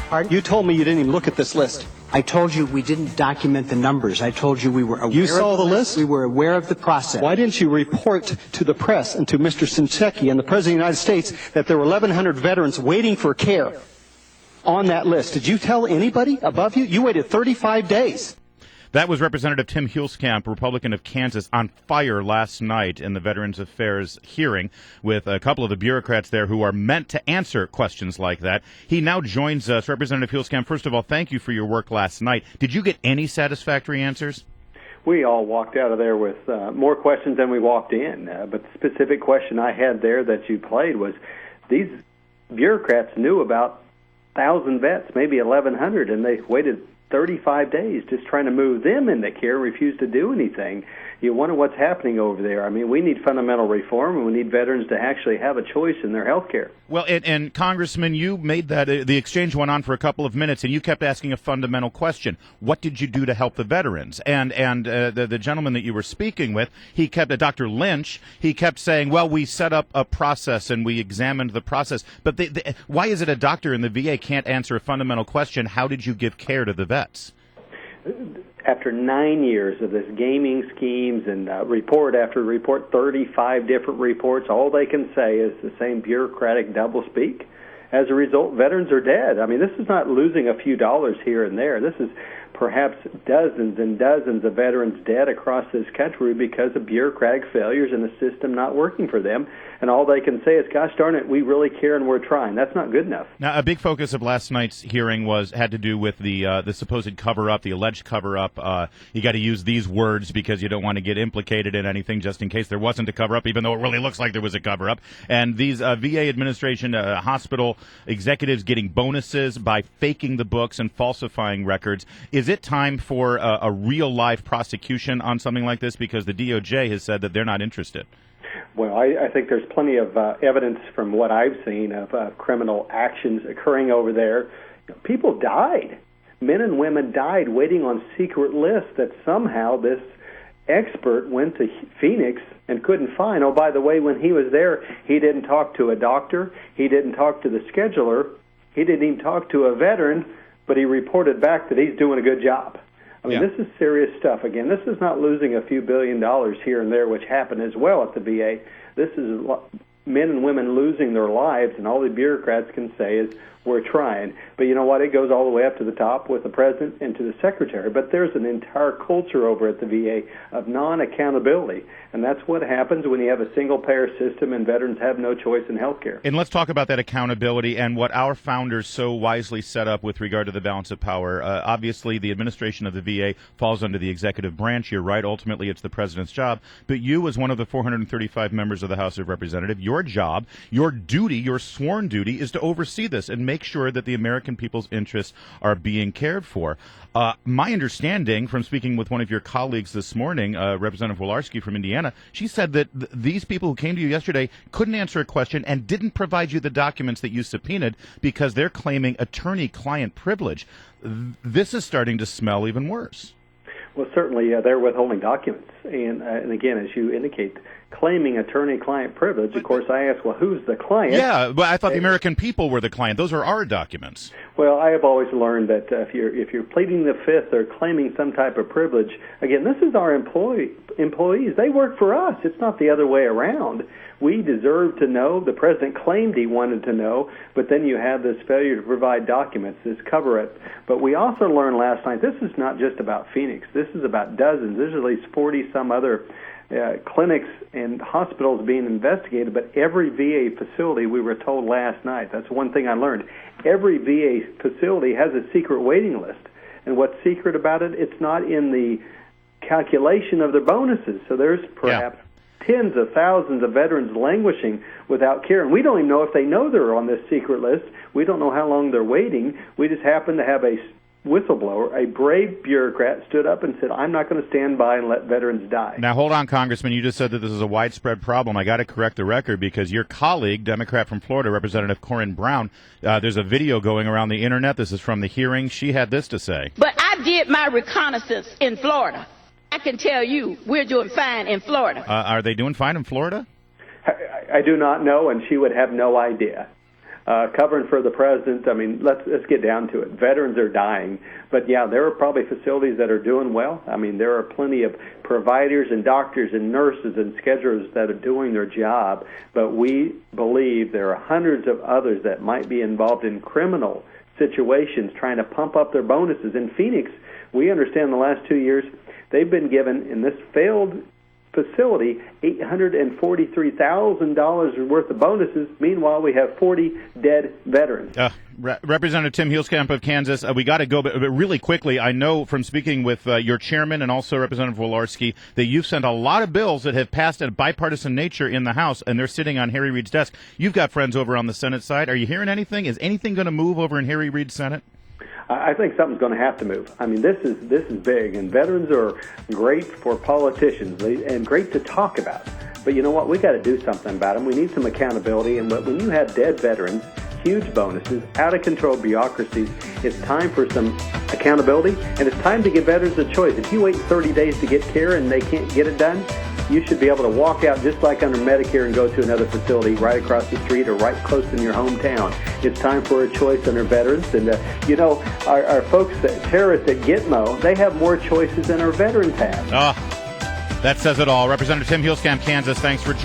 Pardon? You told me you didn't even look at this list. I told you we didn't document the numbers. I told you we were aware. You saw the list? We were aware of the process. Why didn't you report to the press and to Mr. Shinseki and the President of the United States that there were 1,100 veterans waiting for care on that list? Did you tell anybody above you? You waited 35 days. That was Representative Tim Huelskamp, Republican of Kansas, on fire last night in the Veterans Affairs hearing with a couple of the bureaucrats there who are meant to answer questions like that. He now joins us. Representative Huelskamp, first of all, thank you for your work last night. Did you get any satisfactory answers? We all walked out of there with more questions than we walked in. But the specific question I had there that you played was, these bureaucrats knew about 1,000 vets, maybe 1,100, and they waited 35 days just trying to move them into care, refused to do anything. You wonder what's happening over there. I mean, we need fundamental reform, and we need veterans to actually have a choice in their health care. Well, and Congressman, you made that, the exchange went on for a couple of minutes, and you kept asking a fundamental question. What did you do to help the veterans? And the gentleman that you were speaking with, he kept, Dr. Lynch, he kept saying, well, we set up a process and we examined the process. But why is it a doctor in the VA can't answer a fundamental question? How did you give care to the vets? After 9 years of this gaming schemes and report after report, 35 different reports, all they can say is the same bureaucratic doublespeak. As a result, veterans are dead. I mean, this is not losing a few dollars here and there. This is perhaps dozens and dozens of veterans dead across this country because of bureaucratic failures and the system not working for them. And all they can say is, gosh darn it, we really care and we're trying. That's not good enough. Now, a big focus of last night's hearing had to do with the supposed cover-up, the alleged cover-up. You got to use these words because you don't want to get implicated in anything just in case there wasn't a cover-up, even though it really looks like there was a cover-up. And these VA administration, hospital executives getting bonuses by faking the books and falsifying records. Is it time for a real live prosecution on something like this? Because the DOJ has said that they're not interested. Well, I think there's plenty of evidence from what I've seen of criminal actions occurring over there. People died. Men and women died waiting on secret lists that somehow this expert went to Phoenix and couldn't find. Oh, by the way, when he was there, he didn't talk to a doctor. He didn't talk to the scheduler. He didn't even talk to a veteran, but he reported back that he's doing a good job. I mean, This is serious stuff. Again, this is not losing a few $1 billion here and there, which happened as well at the VA. This is men and women losing their lives, and all the bureaucrats can say is, we're trying. But you know what? It goes all the way up to the top with the president and to the secretary. But there's an entire culture over at the VA of non-accountability, and that's what happens when you have a single-payer system and veterans have no choice in health care. And let's talk about that accountability and what our founders so wisely set up with regard to the balance of power. Obviously, the administration of the VA falls under the executive branch. You're right. Ultimately, it's the president's job. But you, as one of the 435 members of the House of Representatives, your job, your duty, your sworn duty, is to oversee this and make sure that the American people's interests are being cared for. My understanding from speaking with one of your colleagues this morning, Representative Wolarski from Indiana, she said that these people who came to you yesterday couldn't answer a question and didn't provide you the documents that you subpoenaed because they're claiming attorney-client privilege. This is starting to smell even worse. Well, certainly they're withholding documents. And again, as you indicate, claiming attorney-client privilege, of course, I ask, well, who's the client? Yeah, but I thought the American people were the client. Those are our documents. Well, I have always learned that if you're pleading the fifth or claiming some type of privilege, again, this is our employees. They work for us. It's not the other way around. We deserve to know. The president claimed he wanted to know, but then you have this failure to provide documents, this cover-up. But we also learned last night, this is not just about Phoenix. This is about dozens. There's at least 40-some other clinics and hospitals being investigated, but every VA facility, we were told last night, that's one thing I learned, every VA facility has a secret waiting list. And what's secret about it? It's not in the calculation of their bonuses. So there's perhaps tens of thousands of veterans languishing without care. And we don't even know if they know they're on this secret list. We don't know how long they're waiting. We just happen to have a whistleblower, a brave bureaucrat, stood up and said, I'm not going to stand by and let veterans die. Now, hold on, Congressman. You just said that this is a widespread problem. I got to correct the record because your colleague, Democrat from Florida, Representative Corinne Brown, there's a video going around the Internet. This is from the hearing. She had this to say. But I did my reconnaissance in Florida. I can tell you we're doing fine in Florida. Are they doing fine in Florida? I do not know, and she would have no idea. covering for the president. I mean, let's get down to it. Veterans are dying, but yeah, there are probably facilities that are doing well. I mean, there are plenty of providers and doctors and nurses and schedulers that are doing their job, but we believe there are hundreds of others that might be involved in criminal situations trying to pump up their bonuses. In Phoenix, we understand the last 2 years, they've been given, in this failed facility, $843,000 worth of bonuses. Meanwhile, we have 40 dead veterans. Representative Tim Huelskamp of Kansas, we got to go, but really quickly, I know from speaking with your chairman and also Representative Wolarski that you've sent a lot of bills that have passed at a bipartisan nature in the House, and they're sitting on Harry Reid's desk. You've got friends over on the Senate side. Are you hearing anything? Is anything going to move over in Harry Reid's Senate? I think something's going to have to move. I mean, this is big, and veterans are great for politicians and great to talk about. But you know what? We got to do something about them. We need some accountability. And when you have dead veterans, huge bonuses, out of control bureaucracies, it's time for some accountability, and it's time to give veterans a choice. If you wait 30 days to get care and they can't get it done, you should be able to walk out just like under Medicare and go to another facility right across the street or right close in your hometown. It's time for a choice under veterans. And, our folks, terrorists at Gitmo, they have more choices than our veterans have. That says it all. Representative Tim Huelskamp, Kansas, thanks for joining.